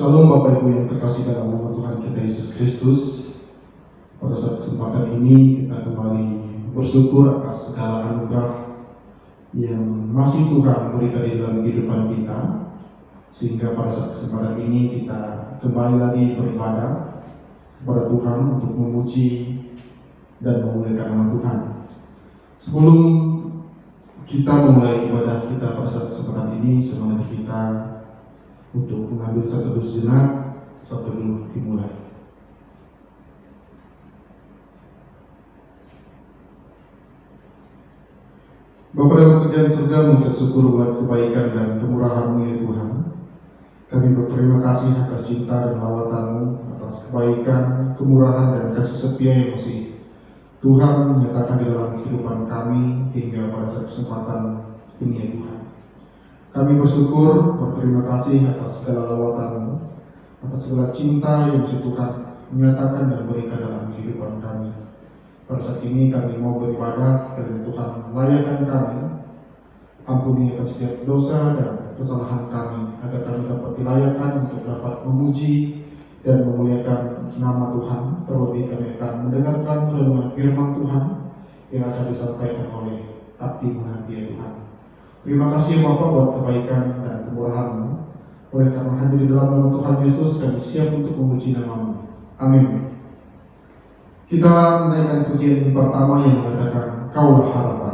Shalom Bapak Ibu yang terkasih dalam nama Tuhan kita Yesus Kristus. Pada saat kesempatan ini kita kembali bersyukur atas segala anugerah yang masih Tuhan berikan di dalam kehidupan kita, sehingga pada saat kesempatan ini kita kembali lagi beribadah kepada Tuhan untuk memuji dan memuliakan nama Tuhan. Sebelum kita memulai ibadah kita pada saat kesempatan ini, semangat kita untuk mengambil satu teduh sejenak sebelum dimulai. Bapa dalam kerajaan surga, mengucap syukur buat kebaikan dan kemurahan-Mu ya Tuhan. Kami berterima kasih atas cinta dan lawatan-Mu, atas kebaikan, kemurahan dan kasih setia yang masih Tuhan menyatakan di dalam kehidupan kami hingga pada saat kesempatan ini ya Tuhan. Kami bersyukur, berterima kasih atas segala lawatan-Mu, atas segala cinta yang Tuhan menyatakan dan berikan dalam kehidupan kami. Pada saat ini kami mau beribadah karena Tuhan melayakkan kami. Ampuni akan setiap dosa dan kesalahan kami, agar kami dapat dilayakkan untuk dapat memuji dan memuliakan nama Tuhan. Terlebih kami akan mendengarkan renungan firman Tuhan yang akan disampaikan oleh abdi-Mu nanti ya Tuhan. Terima kasih Bapa buat kebaikan dan kemurahan-Mu. Oleh karena hanya di dalam nama Tuhan Yesus kami siap untuk memuji nama-Mu. Amin. Kita menaikkan pujian pertama yang mengatakan Kaulah Harapan.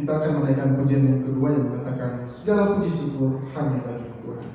kita akan menaikkan pujian yang kedua yang mengatakan segala puji syukur hanya bagi Tuhan.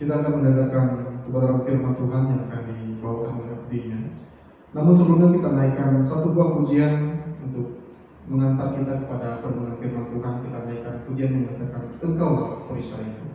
Kita akan mendengarkan kebenaran firman Tuhan yang akan dibawakan oleh abdinya. Namun sebelumnya kita naikkan satu buah pujian untuk mengantar kita kepada perenungan firman Tuhan. Kita naikkan pujian yang mengatakan Engkaulah perisaiku.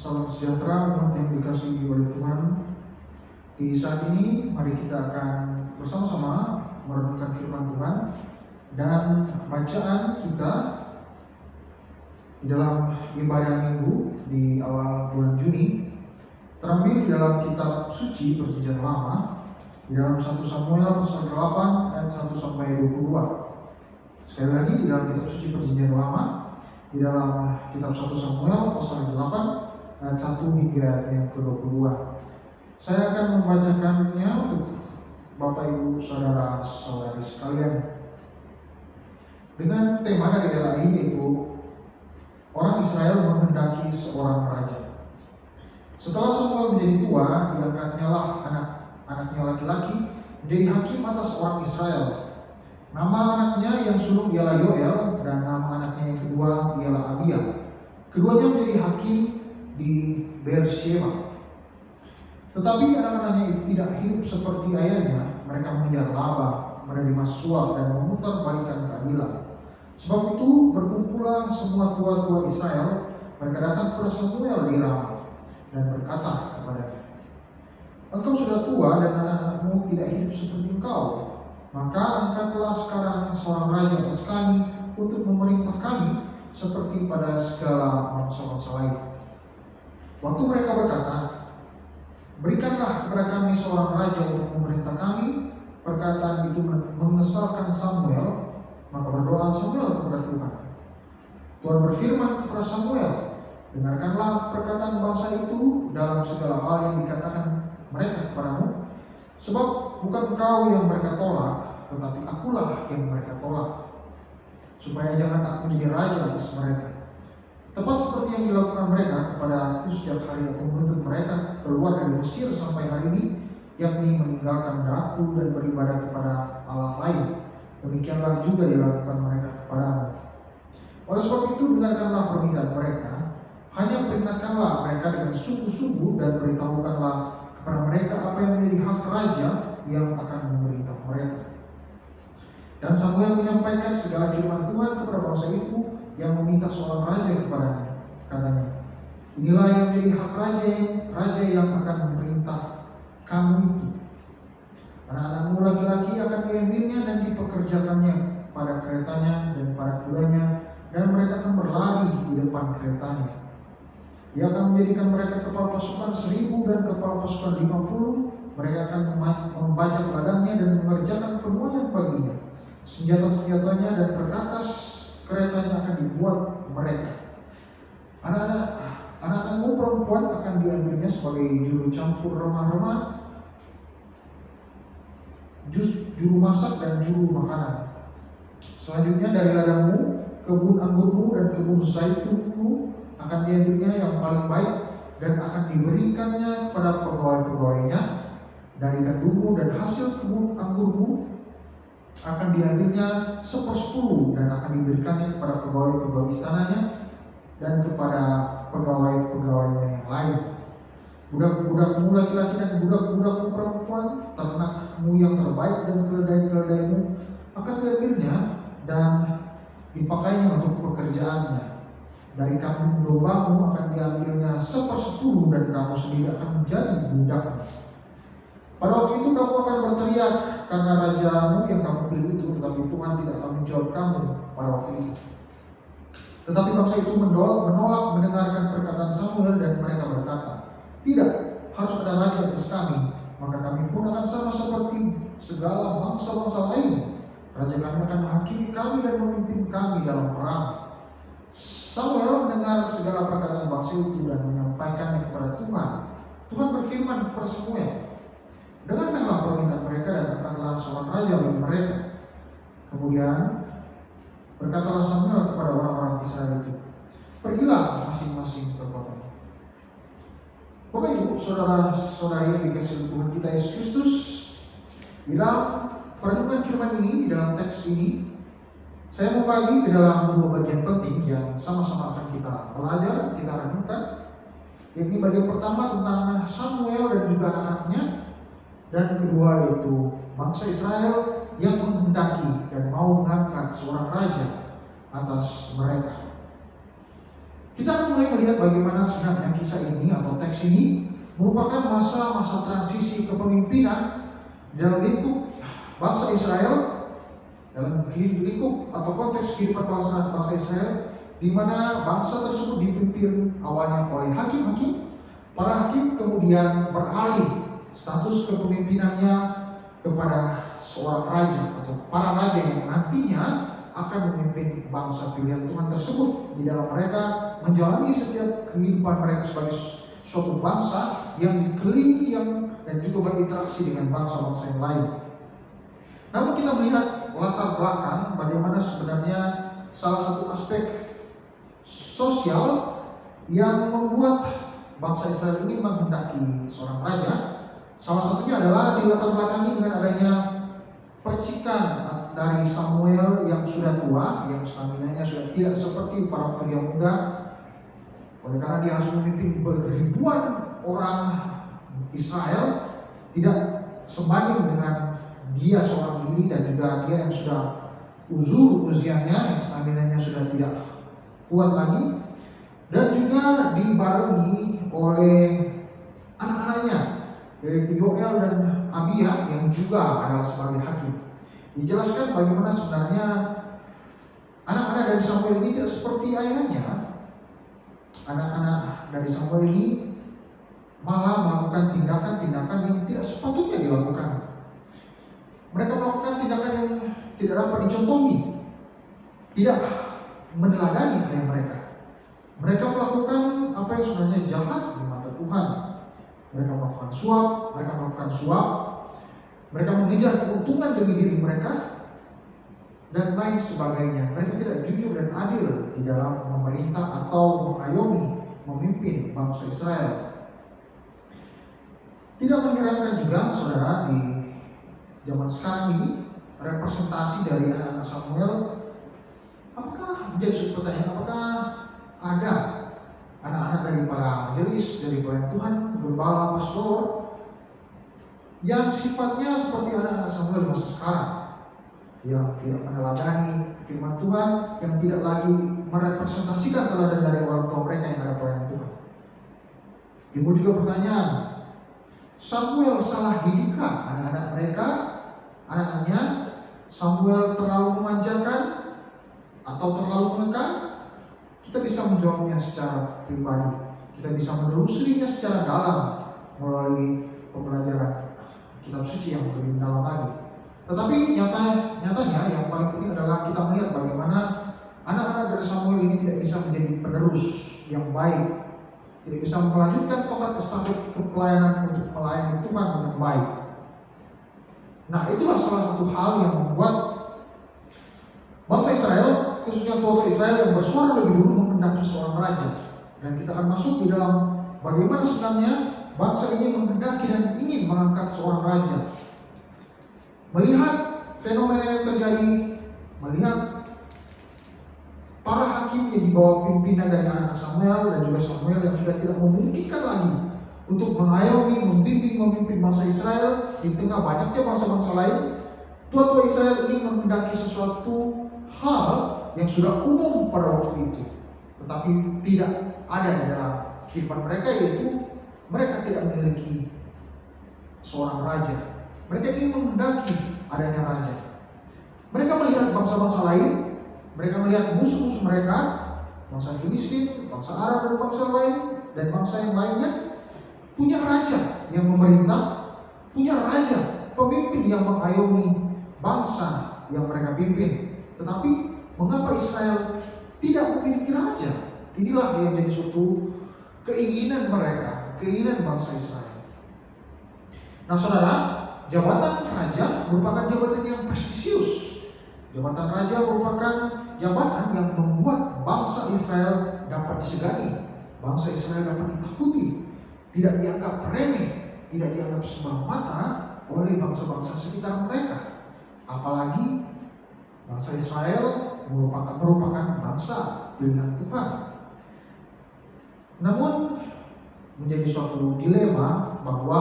Salam sejahtera umat yang dikasihi oleh Tuhan. Di saat ini mari kita akan bersama-sama merenungkan firman Tuhan, dan bacaan kita di dalam ibadah minggu di awal bulan Juni terambil di dalam kitab suci Perjanjian Lama di dalam 1 Samuel pasal 8 ayat 1 sampai 22. Sekali lagi, di dalam kitab suci Perjanjian Lama di dalam kitab 1 Samuel pasal 8 ayat 1 hingga yang ke-22. Saya akan membacakannya untuk Bapak Ibu Saudara-saudari sekalian dengan tema dari LAI, yaitu orang Israel menghendaki seorang raja. Setelah Samuel menjadi tua, diangkatnya lah anak-anaknya laki-laki menjadi hakim atas orang Israel. Nama anaknya yang sulung ialah Yoel, dan nama anaknya yang kedua ialah Abia. Keduanya menjadi hakim di Beersheba. Tetapi anak-anaknya itu tidak hidup seperti ayahnya. Mereka mengejar laba, menerima suap, dan memutarbalikkan keadilan. Sebab itu berkumpullah semua tua-tua Israel. Mereka datang kepada Samuel di Rama dan berkata kepadanya, "Engkau sudah tua dan anak-anakmu tidak hidup seperti engkau. Maka angkatlah sekarang seorang raja atas kami untuk memerintah kami seperti pada segala bangsa-bangsa lain." Waktu mereka berkata, "Berikanlah kepada kami seorang raja untuk memerintah kami," perkataan itu mengesalkan Samuel. Maka berdoa Samuel kepada Tuhan. Tuhan berfirman kepada Samuel, "Dengarkanlah perkataan bangsa itu dalam segala hal yang dikatakan mereka kepadamu. Sebab bukan engkau yang mereka tolak, tetapi akulah yang mereka tolak, supaya jangan aku menjadi raja atas mereka. Tepat seperti yang dilakukan mereka kepada aku setiap hari aku menuntut mereka keluar dari Mesir sampai hari ini, yakni meninggalkan daku dan beribadah kepada Allah lain. Demikianlah juga dilakukan mereka kepadamu. Oleh sebab itu dengarkanlah permintaan mereka. Hanya peringatkanlah mereka dengan sungguh-sungguh dan beritahukanlah kepada mereka apa yang menjadi hak raja yang akan memerintah mereka." Dan Samuel menyampaikan segala firman Tuhan kepada bangsa itu yang meminta seorang raja kepadanya. Katanya, "Inilah yang menjadi hak raja yang akan memerintah kamu itu. Anak-anakmu laki-laki akan diambilnya dan dipekerjakannya pada keretanya dan pada kudanya, dan mereka akan berlari di depan keretanya. Dia akan menjadikan mereka kepala pasukan 1000 dan kepala pasukan 50. Mereka akan membajak ladangnya dan mengerjakan penuaian baginya. Senjata-senjatanya dan perkakas keretanya akan dibuat mereka. Anak-anakmu perempuan akan diambilnya sebagai juru campur remah-remah, juru masak dan juru makanan. Selanjutnya dari ladangmu, kebun anggurmu dan kebun zaitunmu akan diambilnya yang paling baik dan akan diberikannya kepada pegawai-pegawainya. Dari gandummu dan hasil kebun anggurmu akan diambilnya 1/10 dan akan diberikannya kepada pegawai-pegawai istananya dan kepada pegawai-pegawainya yang lain. Budak-budakmu laki-laki dan budak-budakmu perempuan, ternakmu yang terbaik dan keledai-keledaimu akan diambilnya dan dipakainya untuk pekerjaannya. Dari kambing dombamu akan diambilnya 1/10 dan kamu sendiri akan menjadi budaknya. Pada waktu itu kamu akan berteriak karena rajamu yang kamu pilih itu, tetapi Tuhan tidak akan menjawab kamu pada waktu itu." Tetapi bangsa itu menolak mendengarkan perkataan Samuel, dan mereka berkata, "Tidak, harus ada raja atas kami, maka kami pun akan sama seperti segala bangsa-bangsa lain. Raja kami akan menghakimi kami dan memimpin kami dalam perang." Samuel mendengar segala perkataan bangsa itu dan menyampaikannya kepada Tuhan. Tuhan berfirman kepada Samuel, "Dengarkanlah permintaan mereka dan angkatlah seorang raja bagi mereka." Kemudian berkatalah Samuel kepada orang-orang Israel itu, "Pergilah masing-masing ke kotanya." Bapak Ibu, saudara-saudari yang dikasihi Tuhan kita Yesus Kristus, di dalam perenungan firman ini, di dalam teks ini, saya membagi ke dalam 2 bagian penting yang sama-sama akan kita belajar, kita renungkan. Yakni bagian pertama tentang Samuel dan juga anaknya, dan kedua yaitu bangsa Israel yang menghendaki dan mau mengangkat seorang raja atas mereka. Kita akan mulai melihat bagaimana sebenarnya kisah ini atau teks ini merupakan masa-masa transisi kepemimpinan dalam lingkup bangsa Israel, dalam lingkup atau konteks kehidupan bangsa Israel, di mana bangsa tersebut dipimpin awalnya oleh hakim-hakim. Para hakim kemudian beralih status kepemimpinannya kepada seorang raja atau para raja yang nantinya akan memimpin bangsa pilihan Tuhan tersebut di dalam mereka menjalani setiap kehidupan mereka sebagai suatu bangsa yang dikelilingi dan juga berinteraksi dengan bangsa-bangsa yang lain. Namun kita melihat latar belakang bagaimana sebenarnya salah satu aspek sosial yang membuat bangsa Israel ini menghendaki seorang raja. Salah satunya adalah di latar belakangnya dengan adanya percikan dari Samuel yang sudah tua, yang staminanya sudah tidak seperti para pria muda. Oleh karena dia harus memimpin ribuan orang Israel, tidak sebanding dengan dia seorang diri dan juga dia yang sudah uzur usianya, yang staminanya sudah tidak kuat lagi, dan juga dibarengi oleh anak-anaknya yaitu Yoel dan Abia yang juga adalah sebagai hakim. Dijelaskan bagaimana sebenarnya anak-anak dari Samuel ini tidak seperti ayahnya. Anak-anak dari Samuel ini malah melakukan tindakan-tindakan yang tidak sepatutnya dilakukan. Mereka melakukan tindakan yang tidak dapat dicontohi, tidak meneladani ayah mereka. Mereka melakukan apa yang sebenarnya jahat di mata Tuhan. Mereka melakukan suap, mereka mengejar keuntungan demi diri mereka, dan lain sebagainya. Mereka tidak jujur dan adil di dalam memerintah atau mengayomi, memimpin bangsa Israel. Tidak mengherankan juga, saudara, di zaman sekarang ini representasi dari anak-anak Samuel, apakah menjadi suatu pertanyaan, apakah ada anak-anak dari para majelis, dari pelayan Tuhan, gembala, pastor yang sifatnya seperti anak-anak Samuel masa sekarang, yang tidak meneladani firman Tuhan, yang tidak lagi merepresentasikan teladan dari orang tua mereka yang ada pelayan Tuhan. Ibu juga pertanyaan, Samuel salah didikkah anak-anak mereka, anak-anaknya? Samuel terlalu memanjakan atau terlalu menekan? Kita bisa menjawabnya secara pribadi. Kita bisa menelusurinya secara dalam melalui pembelajaran kitab suci yang lebih dalam lagi. Tetapi nyatanya yang paling penting adalah kita melihat bagaimana anak-anak dari Samuel ini tidak bisa menjadi penerus yang baik, tidak bisa melanjutkan tongkat estafet kepelayanan untuk melayani Tuhan dengan baik. Nah, itulah salah satu hal yang membuat bangsa Israel, khususnya keluarga Israel, yang bersuara lebih dulu menghendaki seorang raja. Dan kita akan masuk di dalam bagaimana sebenarnya bangsa ini menghendaki dan ingin mengangkat seorang raja. Melihat fenomena yang terjadi, melihat para hakim yang dibawa pimpinan dari anak Samuel dan juga Samuel yang sudah tidak memungkinkan lagi untuk mengayomi, membimbing, memimpin bangsa Israel di tengah banyaknya bangsa-bangsa lain. Tua-tua Israel ingin menghendaki sesuatu hal yang sudah umum pada waktu itu, tetapi tidak ada di dalam kehidupan mereka, yaitu mereka tidak memiliki seorang raja. Mereka ingin menghendaki adanya raja. Mereka melihat bangsa-bangsa lain, mereka melihat musuh-musuh mereka, bangsa Filistin, bangsa Arab dan bangsa lain dan bangsa yang lainnya punya raja yang memerintah, punya raja, pemimpin yang mengayomi bangsa yang mereka pimpin. Tetapi mengapa Israel tidak memiliki raja? Inilah yang menjadi suatu keinginan mereka, keinginan bangsa Israel. Nah, saudara, jabatan raja merupakan jabatan yang prestisius. Jabatan raja merupakan jabatan yang membuat bangsa Israel dapat disegani, bangsa Israel dapat ditakuti, tidak dianggap remeh, tidak dianggap sebelah mata oleh bangsa-bangsa sekitar mereka. Apalagi bangsa Israel merupakan bangsa pilihan Tuhan. Namun menjadi suatu dilema bahwa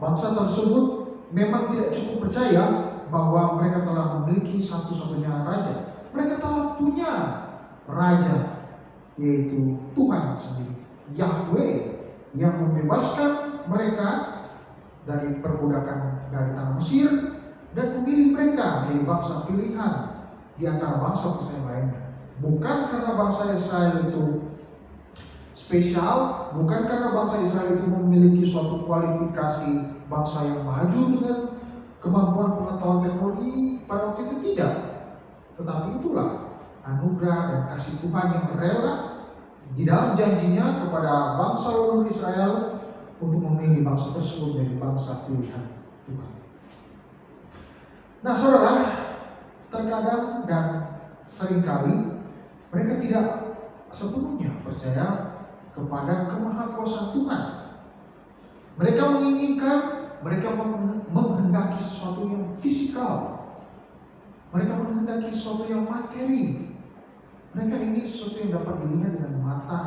bangsa tersebut memang tidak cukup percaya bahwa mereka telah memiliki satu-satunya raja. Mereka telah punya raja, yaitu Tuhan sendiri, Yahweh, yang membebaskan mereka dari perbudakan dari tanah Mesir dan memilih mereka menjadi bangsa pilihan di antara bangsa-bangsa yang lainnya. Bukan karena bangsa Israel itu spesial, bukan karena bangsa Israel itu memiliki suatu kualifikasi bangsa yang maju dengan kemampuan pengetahuan teknologi pada waktu itu, tidak. Tetapi itulah anugerah dan kasih Tuhan yang rela di dalam janjinya kepada bangsa leluhur Israel untuk memilih bangsa tersebut menjadi bangsa pilihan Tuhan. Nah, saudara, terkadang dan seringkali mereka tidak sepenuhnya percaya kepada kemahakuasaan Tuhan. Mereka menginginkan, mereka menghendaki sesuatu yang fisikal. Mereka menghendaki sesuatu yang materi. Mereka ingin sesuatu yang dapat dilihat dengan mata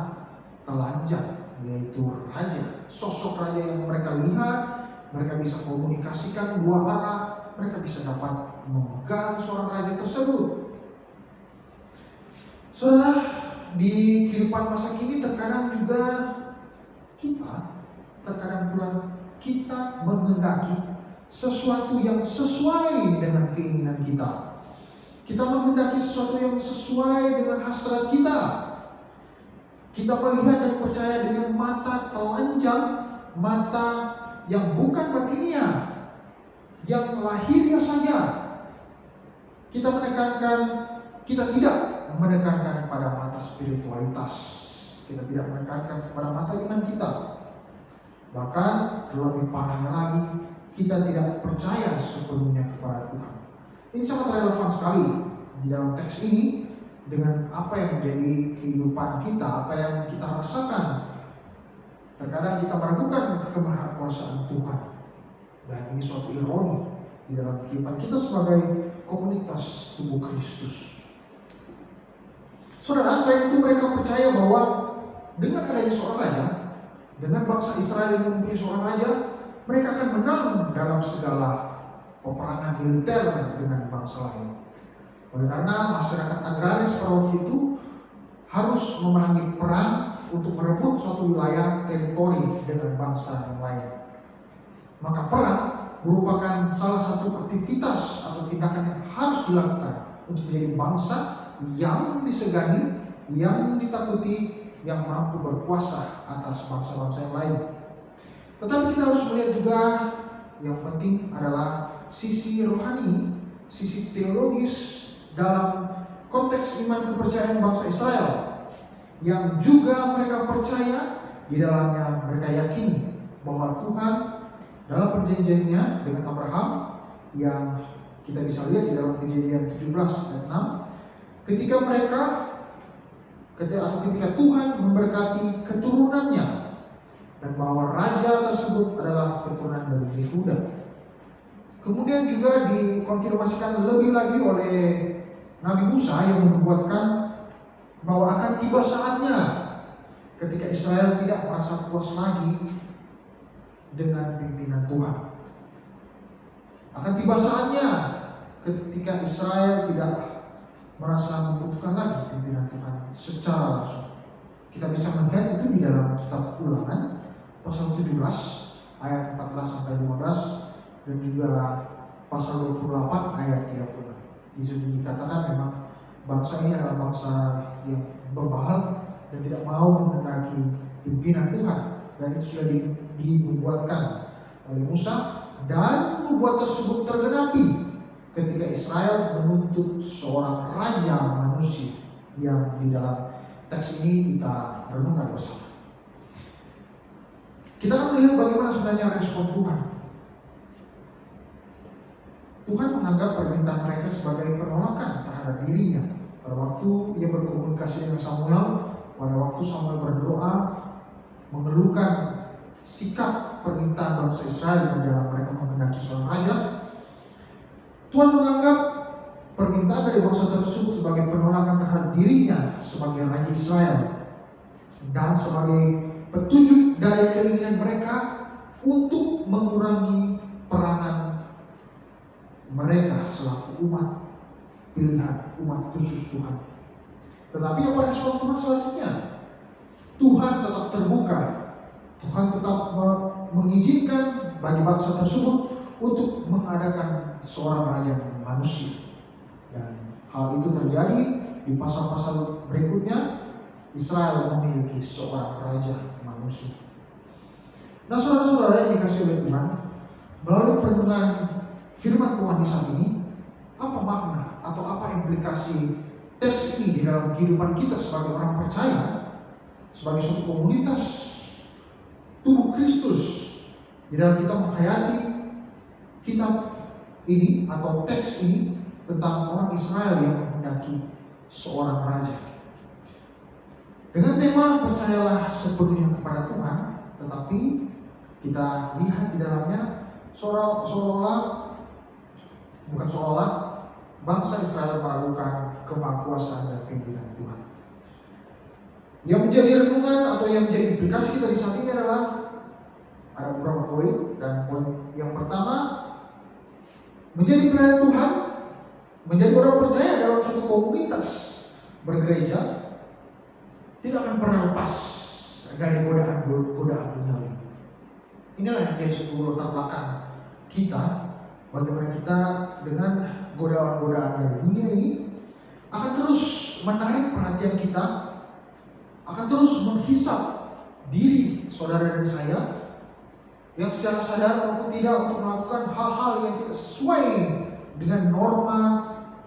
telanjang, yaitu raja. Sosok raja yang mereka lihat, mereka bisa komunikasikan dua arah, mereka bisa dapat memegang seorang raja tersebut. Saudara, di kehidupan masa kini terkadang juga terkadang pula kita menghendaki sesuatu yang sesuai dengan keinginan kita. Kita menghendaki sesuatu yang sesuai dengan hasrat kita. Kita melihat dan percaya dengan mata telanjang, mata yang bukan batiniah, yang lahiriah saja. Kita tidak menekankan pada mata spiritualitas. Kita tidak menekankan kepada mata iman kita. Bahkan lebih parahnya lagi, kita tidak percaya sepenuhnya kepada Tuhan. Ini sangat relevan sekali di dalam teks ini dengan apa yang menjadi kehidupan kita, apa yang kita rasakan. Terkadang kita meragukan kemahakuasaan Tuhan, dan ini suatu ironi di dalam kehidupan kita sebagai komunitas tubuh Kristus. Saudara, selain itu mereka percaya bahwa dengan adanya seorang raja, dengan bangsa Israel yang mempunyai seorang raja, mereka akan menang dalam segala peperangan militer dengan bangsa lain. Oleh karena masyarakat agraris pada waktu itu harus memenangi perang untuk merebut suatu wilayah teritori dengan bangsa yang lain. Maka perang merupakan salah satu aktivitas atau tindakan yang harus dilakukan untuk menjadi bangsa yang disegani, yang ditakuti, yang mampu berkuasa atas bangsa-bangsa yang lain. Tetapi kita harus melihat juga yang penting adalah sisi rohani, sisi teologis dalam konteks iman kepercayaan bangsa Israel, yang juga mereka percaya, di dalamnya mereka yakini bahwa Tuhan dalam perjanjiannya dengan Abraham, yang kita bisa lihat di dalam Kejadian 17 ayat 6, ketika Tuhan memberkati keturunannya, dan bahwa raja tersebut adalah keturunan dari Yehuda. Kemudian juga dikonfirmasikan lebih lagi oleh Nabi Musa yang menubuatkan bahwa akan tiba saatnya ketika Israel tidak merasa puas lagi dengan pimpinan Tuhan. Akan tiba saatnya ketika Israel tidak merasa membutuhkan lagi pimpinan Tuhan secara langsung. Kita bisa melihat itu di dalam kitab Ulangan pasal 17 ayat 14 sampai 15 dan juga pasal 28 ayat 36. Di sini dikatakan memang bangsa ini adalah bangsa yang berbahal dan tidak mau menghendaki pimpinan Tuhan, dan itu sudah dibuatkan oleh Musa, dan nubuat tersebut tergenapi ketika Israel menuntut seorang raja manusia, yang di dalam teks ini kita renungkan bersama. Kita akan melihat bagaimana sebenarnya respon Tuhan. Tuhan menganggap permintaan mereka sebagai penolakan terhadap dirinya. Pada waktu ia berkomunikasi dengan Samuel, pada waktu Samuel berdoa mengeluhkan sikap permintaan bangsa Israel dan dalam mereka menghendaki seorang raja, Tuhan menganggap permintaan dari bangsa tersebut sebagai penolakan terhadap dirinya sebagai raja Israel, dan sebagai petunjuk dari keinginan mereka untuk mengurangi peranan mereka selaku umat pilihan, umat khusus Tuhan. Tetapi apa respon Tuhan selanjutnya? Tuhan tetap terbuka. Tuhan tetap mengizinkan bagi bangsa tersebut untuk mengadakan seorang raja manusia. Dan hal itu terjadi di pasal-pasal berikutnya. Israel memiliki seorang raja manusia. Nah, saudara-saudara yang dikasihi oleh Tuhan, melalui perenungan firman Tuhan di saat ini, apa makna atau apa implikasi teks ini di dalam kehidupan kita sebagai orang percaya, sebagai suatu komunitas tubuh Kristus, di dalam kita menghayati kitab ini atau teks ini tentang orang Israel yang menghendaki seorang raja. Dengan tema percayalah sepenuhnya kepada Tuhan, tetapi kita lihat di dalamnya seolah-olah bangsa Israel meragukan kemahakuasaan dan pimpinan Tuhan. Yang menjadi renungan atau yang menjadi implikasi kita di saat ini adalah ada beberapa poin, dan poin yang pertama, menjadi pelayan Tuhan, menjadi orang percaya dalam suatu komunitas bergereja tidak akan pernah lepas dari godaan duniawi. Inilah yang menjadi suatu latar belakang kita, bagaimana kita dengan godaan-godaan dari dunia ini akan terus menarik perhatian kita, akan terus menghisap diri saudara dan saya yang secara sadar maupun tidak untuk melakukan hal-hal yang tidak sesuai dengan norma,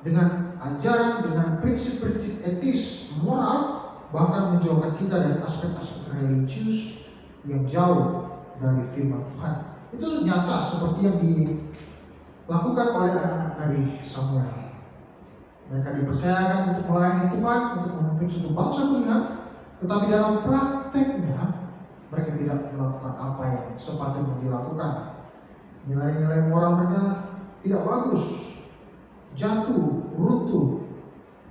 dengan ajaran, dengan prinsip-prinsip etis, moral, bahkan menjauhkan kita dari aspek-aspek religius yang jauh dari firman Tuhan. Itu nyata seperti yang dilakukan oleh anak-anak Nabi Samuel. Mereka dipercayakan untuk melayani Tuhan, untuk memimpin suatu bangsa Tuhan, tetapi dalam prakteknya mereka tidak melakukan apa yang sepatutnya dilakukan. Nilai-nilai moral mereka tidak bagus, jatuh, runtuh,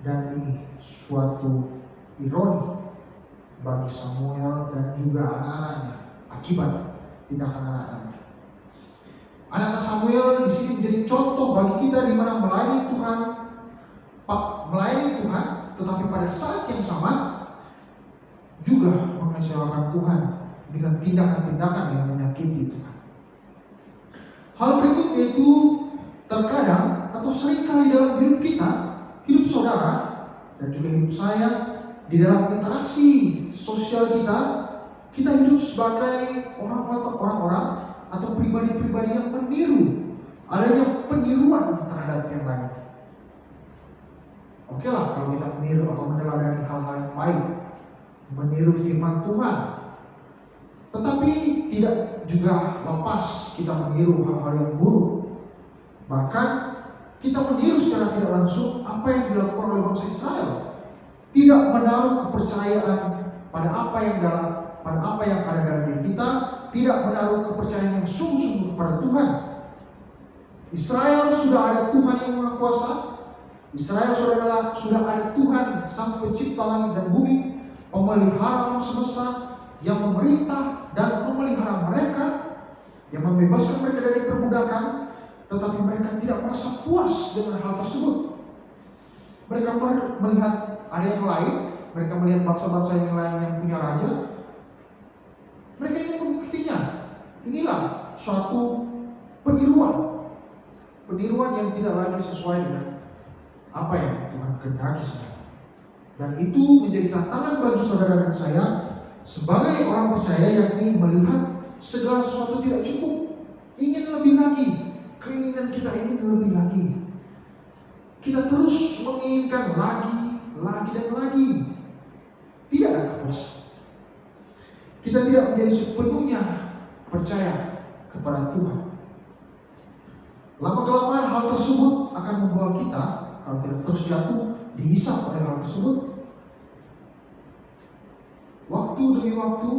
dan ini suatu ironi bagi Samuel dan juga anak-anaknya akibat tindakan anak-anaknya. Anak-anak Samuel di sini menjadi contoh bagi kita di mana melayani Tuhan, tetapi pada saat yang sama juga mengecewakan Tuhan dengan tindakan-tindakan yang menyakiti Tuhan. Hal berikutnya itu terkadang atau seringkali dalam hidup kita, hidup saudara dan juga hidup saya, di dalam interaksi sosial kita hidup sebagai orang-orang atau pribadi-pribadi yang meniru, adanya peniruan terhadap yang lain. Oke lah kalau kita meniru atau meneladani hal-hal yang baik, meniru firman Tuhan, tetapi tidak juga lepas kita meniru hal-hal yang buruk. Bahkan kita meniru secara tidak langsung apa yang dilakukan oleh bangsa Israel. Tidak menaruh kepercayaan pada apa yang ada dalam diri kita, tidak menaruh kepercayaan yang sungguh-sungguh kepada Tuhan. Israel sudah ada Tuhan yang Maha Kuasa. Israel sudah ada Tuhan Sang Pencipta langit dan bumi, pemelihara alam semesta, yang memerintah dan memelihara mereka, yang membebaskan mereka dari perbudakan. Tetapi mereka tidak merasa puas dengan hal tersebut. Mereka melihat ada yang lain, mereka melihat bangsa-bangsa yang lain yang punya raja, mereka ingin mengikutinya. Inilah suatu peniruan yang tidak lagi sesuai dengan apa yang Tuhan kehendaki sebenarnya. Dan itu menjadi tantangan bagi saudara dan saya sebagai orang percaya, yakni melihat segala sesuatu tidak cukup, ingin lebih lagi, keinginan kita ingin lebih lagi. Kita terus menginginkan lagi dan lagi. Tidak ada kepuasan. Kita tidak menjadi sepenuhnya percaya kepada Tuhan. Lama-kelamaan hal tersebut akan membawa kita, kalau kita terus jatuh dihisap oleh hal tersebut, waktu demi waktu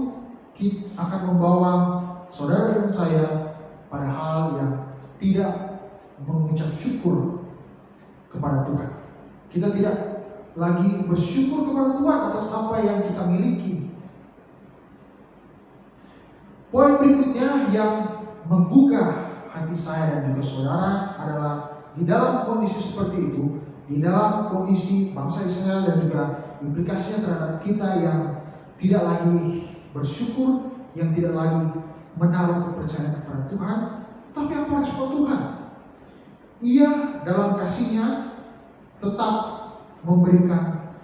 kita akan membawa saudara dan saya pada hal yang tidak mengucap syukur kepada Tuhan. Kita tidak lagi bersyukur kepada Tuhan atas apa yang kita miliki. Poin berikutnya yang menggugah hati saya dan juga saudara adalah di dalam kondisi seperti itu, di dalam kondisi bangsa Israel dan juga implikasinya terhadap kita yang tidak lagi bersyukur, yang tidak lagi menaruh kepercayaan kepada Tuhan. Tapi apa respon Tuhan? Ia dalam kasih-Nya tetap memberikan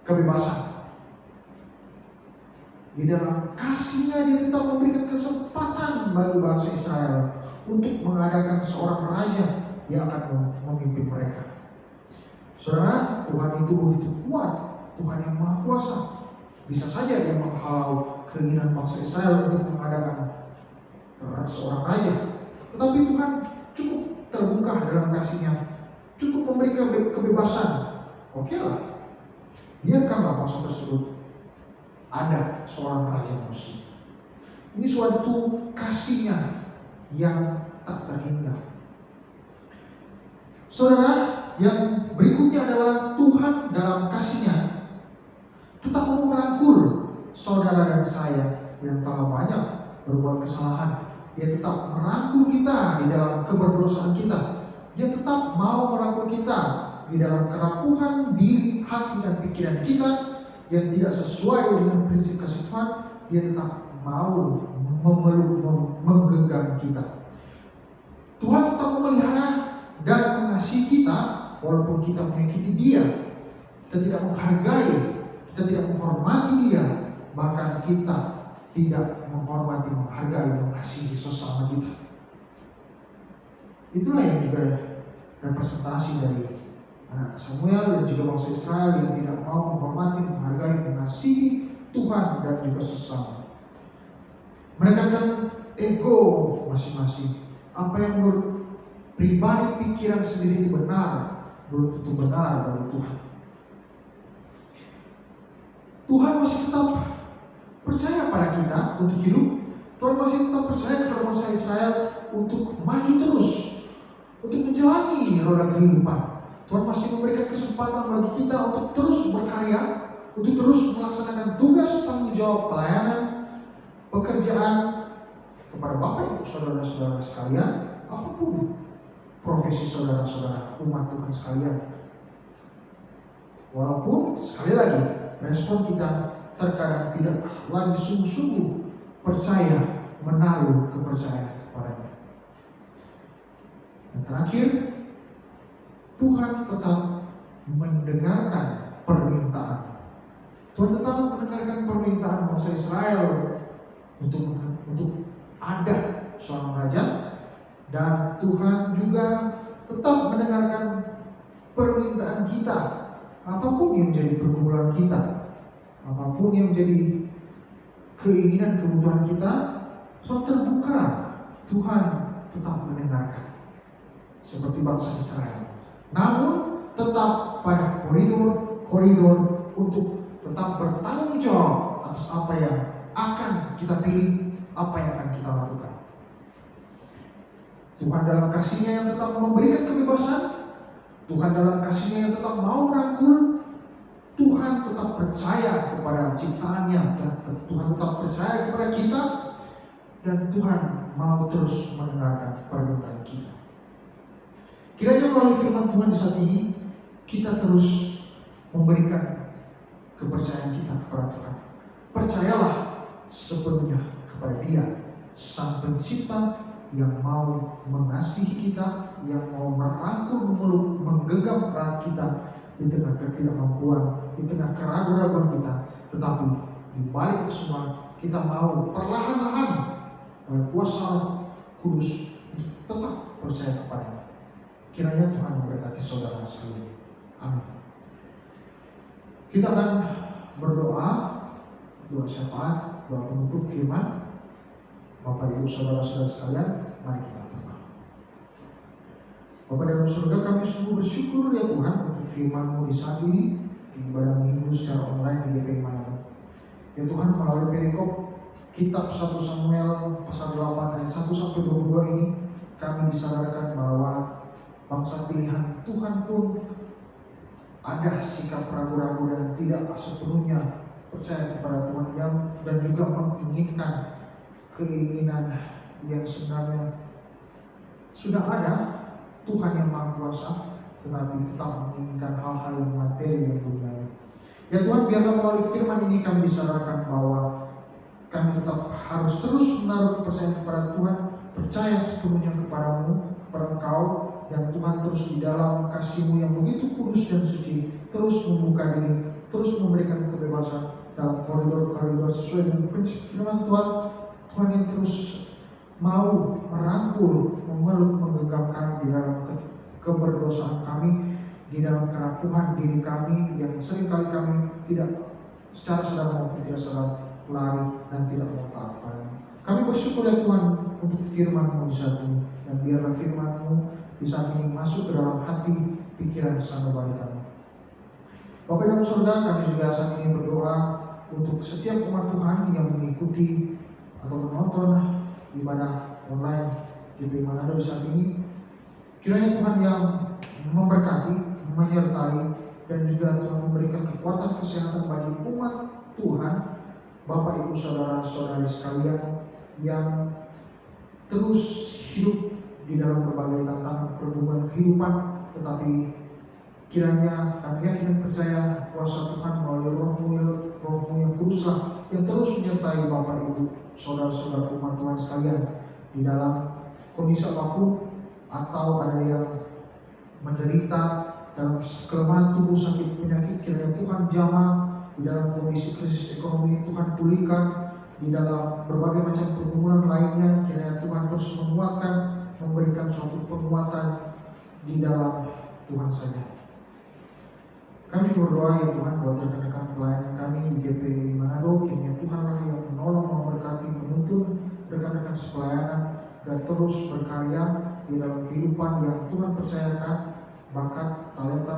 kebebasan. Di dalam kasih-Nya Dia tetap memberikan kesempatan bagi bangsa Israel untuk mengadakan seorang raja yang akan memimpin mereka. Saudara, Tuhan itu begitu kuat, Tuhan yang Maha Kuasa. Bisa saja Dia menghalau keinginan bangsa Israel untuk mengadakan seorang raja. Tetapi Tuhan cukup terbuka dalam kasih-Nya, cukup memberikan kebebasan. Oke lah, biarkanlah bangsa tersebut ada seorang raja manusia. Ini suatu kasih-Nya yang tak terhingga. Saudara, yang berikutnya adalah Tuhan dalam kasih-Nya tetap mau merangkul saudara dan saya yang telah banyak berbuat kesalahan. Dia tetap merangkul kita di dalam keberdosaan kita. Dia tetap mau merangkul kita di dalam kerapuhan diri, hati, dan pikiran kita yang tidak sesuai dengan prinsip kasih Tuhan. Dia tetap mau memeluk, menggenggam kita. Tuhan tetap memelihara dan mengasihi kita walaupun kita menyakiti Dia. Kita tidak menghargai, kita tidak menghormati Dia, bahkan kita tidak menghormati, menghargai, mengasihi sesama kita. Itulah yang juga representasi dari anak Samuel dan juga bangsa Israel yang tidak mau menghormati, menghargai, mengasihi Tuhan dan juga sesama. Mereka kan ego masing-masing. Apa yang menurut pribadi pikiran sendiri itu benar, belum tentu benar bagi Tuhan. Tuhan masih tetap percaya pada kita untuk hidup. Tuhan masih tetap percaya kepada bangsa Israel untuk maju terus, untuk menjalani roda kehidupan. Tuhan masih memberikan kesempatan bagi kita untuk terus berkarya, untuk terus melaksanakan tugas tanggung jawab pelayanan, pekerjaan kepada Bapak Ibu saudara-saudara sekalian, apapun profesi saudara-saudara umat Tuhan sekalian. Walaupun sekali lagi respon kita terkadang tidak lagi sungguh-sungguh percaya, menaruh kepercayaan kepadanya. Dan terakhir, Tuhan tetap mendengarkan permintaan. Tuhan tetap mendengarkan permintaan bangsa Israel untuk ada seorang raja, dan Tuhan juga tetap mendengarkan permintaan kita. Apapun yang menjadi pergumulan kita, apapun yang menjadi keinginan kebutuhan kita, Tuhan terbuka. Tuhan tetap mendengarkan seperti bangsa Israel. Namun tetap pada koridor untuk tetap bertanggung jawab atas apa yang akan kita pilih, apa yang akan kita lakukan. Tuhan dalam kasih-Nya yang tetap memberikan kebebasan, Tuhan dalam kasih-Nya yang tetap mau merangkul, Tuhan tetap percaya kepada ciptaannya, dan Tuhan tetap percaya kepada kita, dan Tuhan mau terus mendengarkan permintaan kita. Kiranya melalui firman Tuhan di saat ini, kita terus memberikan kepercayaan kita kepada Tuhan. Percayalah sepenuhnya kepada Dia, Sang Pencipta yang mau mengasihi kita, yang mau merangkul, memeluk, menggenggam erat kita di tengah ketidakmampuan, di tengah keraguan-raguan kita. Tetapi di balik itu semua, kita mau perlahan-lahan kuasa Roh Kudus tetap percaya kepada-Nya. Kiranya Tuhan memberkati saudara sekalian. Amin. Kita akan berdoa, doa syafaat, doa penutup firman. Bapak Ibu saudara-saudara sekalian, mari kita berdoa. Bapa dalam surga, kami sungguh bersyukur ya Tuhan untuk firman-Mu di saat ini, di ibadah minggu secara online di GPI Manado. Ya Tuhan, melalui perikop kitab 1 Samuel pasal 8 ayat 1 sampai 22 ini, kami disadarkan bahwa bangsa pilihan Tuhan pun ada sikap ragu-ragu dan tidak sepenuhnya percaya kepada Tuhan dan juga menginginkan keinginan yang sebenarnya sudah ada Tuhan yang Maha Kuasa, tetapi tetap menginginkan hal-hal yang materi yang duniawi. Ya Tuhan, biarlah melalui firman ini kami disadarkan bahwa kami tetap harus terus menaruh kepercayaan kepada Tuhan, percaya sepenuhnya kepadamu, kepada Engkau, dan Tuhan terus di dalam kasih-Mu yang begitu kudus dan suci, terus membuka diri, terus memberikan kebebasan dalam koridor-koridor sesuai dengan prinsip firman Tuhan. Tuhan yang terus mau merangkul, memeluk, menggenggam kami di dalam keberdosaan kami, di dalam kerapuhan diri kami yang seringkali kami tidak secara sadar maupun tidak sadar lari dan tidak mau taat padamu. Kami bersyukur ya Tuhan untuk firman-Mu di saat ini, dan biarlah firman-Mu di saat ini masuk ke dalam hati, pikiran, sanubari kami. Bapak dalam surga, kami juga saat ini berdoa untuk setiap umat Tuhan yang mengikuti atau menonton ibadah online GPI Manado di saat ini. Kiranya Tuhan yang memberkati, menyertai, dan juga Tuhan memberikan kekuatan kesehatan bagi umat Tuhan, Bapak Ibu Saudara-saudari sekalian yang terus hidup di dalam berbagai tantangan pergumulan kehidupan, tetapi kiranya kami yakin dan percaya kuasa Tuhan melalui Roh-Mu yang kuduslah yang terus menyertai Bapak Ibu Saudara-saudara umat Tuhan sekalian di dalam kondisi apapun, atau ada yang menderita dalam kelemahan tubuh, sakit, penyakit, kiranya Tuhan jamah. Di dalam kondisi krisis ekonomi, Tuhan pulihkan. Di dalam berbagai macam pergumulan lainnya, kiranya Tuhan terus menguatkan, memberikan suatu penguatan di dalam Tuhan saja. Kami berdoa ya Tuhan buat rekan-rekan pelayanan kami di GPI Manado, kiranya Tuhanlah yang menolong, memberkati, menuntun rekan-rekan sepelayanan agar terus berkarya di dalam kehidupan yang Tuhan percayakan, bakat, talenta.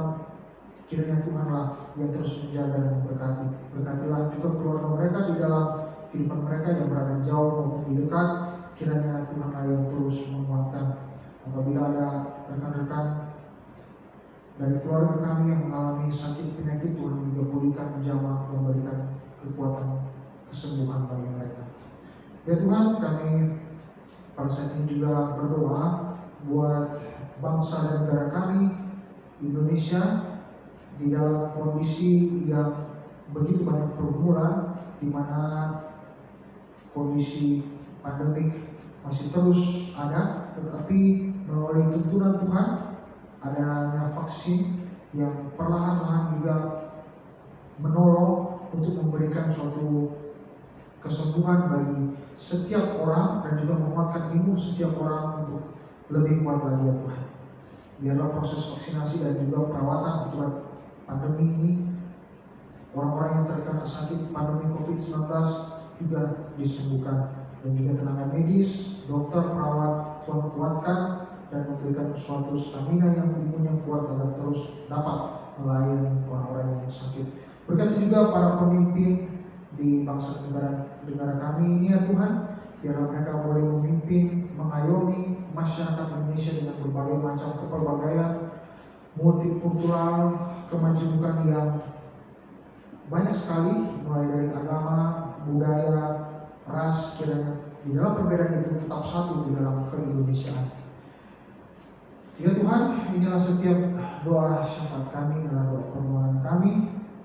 Kiranya Tuhanlah yang terus menjaga dan memberkati. Berkatilah juga keluarga mereka di dalam kehidupan mereka yang berada jauh maupun di dekat. Kiranya Tuhanlah yang terus menguatkan. Apabila ada rekan-rekan dari keluarga kami yang mengalami sakit penyakit, Tuhan juga pulihkan, menjamah, memberikan kekuatan kesembuhan bagi mereka. Ya Tuhan, kami pada saat ini juga berdoa buat bangsa dan negara kami Indonesia di dalam kondisi yang begitu banyak pergumulan, di mana kondisi pandemik masih terus ada, tetapi melalui tuntunan Tuhan adanya vaksin yang perlahan-lahan juga menolong untuk memberikan suatu kesembuhan bagi setiap orang dan juga menguatkan imun setiap orang untuk lebih kuat lagi ya Tuhan. Biarlah proses vaksinasi dan juga perawatan akibat pandemi ini, orang-orang yang terkena sakit pandemi COVID-19 juga disembuhkan, dan juga tenaga medis, dokter, perawat Tuhan kuatkan dan memberikan suatu stamina yang imun yang kuat agar terus dapat melayani orang-orang yang sakit. Berkati juga para pemimpin di bangsa negara kami ini ya Tuhan, biarlah mereka boleh memimpin, mengayomi masyarakat Indonesia dengan berbagai macam kepelbagaian multikultural, kemajemukan yang banyak sekali, mulai dari agama, budaya, ras. Kiranya di dalam perbedaan itu tetap satu di dalam keindonesiaan. Ya Tuhan, inilah setiap doa syafaat kami, adalah doa permohonan kami,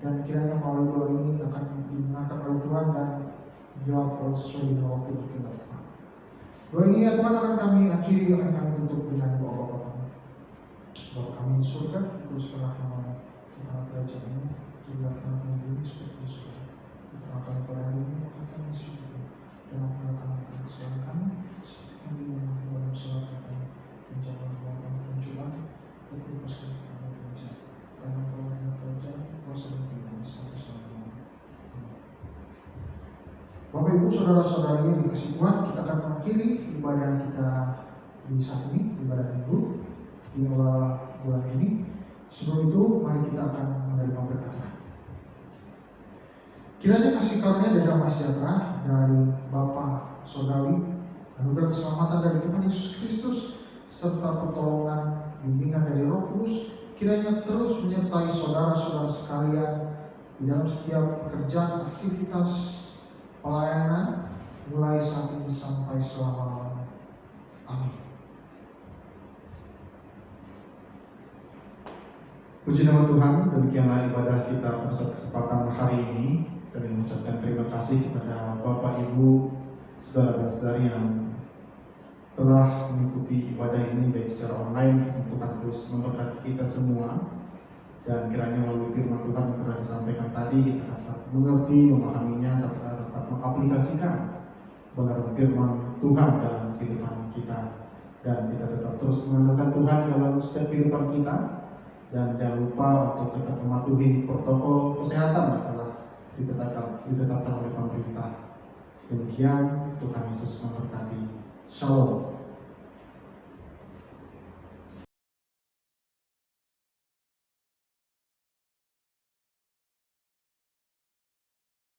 dan kiranya melalui doa ini akan didengarkan oleh Tuhan dan dijawab oleh sesuai dengan waktu berkehendak Tuhan. Doa ini ya Tuhan akan kami akhiri, akan kami tutup dengan doa Bapa kami. Bapa kami di surga, kuduskanlah namamu, Tuhan kerajaan-Mu, dimuliakanlah nama Bumi seperti di surga. Berikanlah pada hari ini makanan kami secukupnya, dan ampunilah kami kesalahan kami, seperti kami mengampuni orang yang salah kami. Dan jangan membawa kami ke pencobaan, tetapi lepaskanlah kami dari yang jahat. Karena Engkau adalah kerajaan, kuasa dan kemuliaan sampai selama-lamanya. Bapak Ibu Saudara-saudari yang dikasihi Tuhan, kita akan mengakhiri ibadah kita di saat ini, ibadah minggu di awal bulan ini. Sebelum itu, mari kita akan menerima berkat Tuhan. Kiranya kasih karunia dan damai sejahtera dari Bapa Surgawi, anugerah keselamatan dari Tuhan Yesus Kristus, serta pertolongan bimbingan dari Roh Kudus, kiranya terus menyertai saudara-saudara sekalian di dalam setiap pekerjaan, aktivitas, pelayanan, mulai saat ini sampai selama-lamanya. Amin. Puji nama Tuhan, demikianlah ibadah kita pada saat kesempatan hari ini. Kami mengucapkan terima kasih kepada Bapak, Ibu, saudara dan saudari yang telah mengikuti ibadah ini baik secara online. Tuhan terus memberkati kita semua, dan kiranya melalui firman Tuhan yang telah disampaikan tadi kita dapat mengerti, memahaminya, serta dapat mengaplikasikan benar firman Tuhan dalam kehidupan kita, dan kita tetap terus mengandalkan Tuhan dalam setiap kehidupan kita, dan jangan lupa untuk tetap mematuhi protokol kesehatan yang telah ditetapkan oleh pemerintah. Demikian, Tuhan Yesus memberkati. Shalom.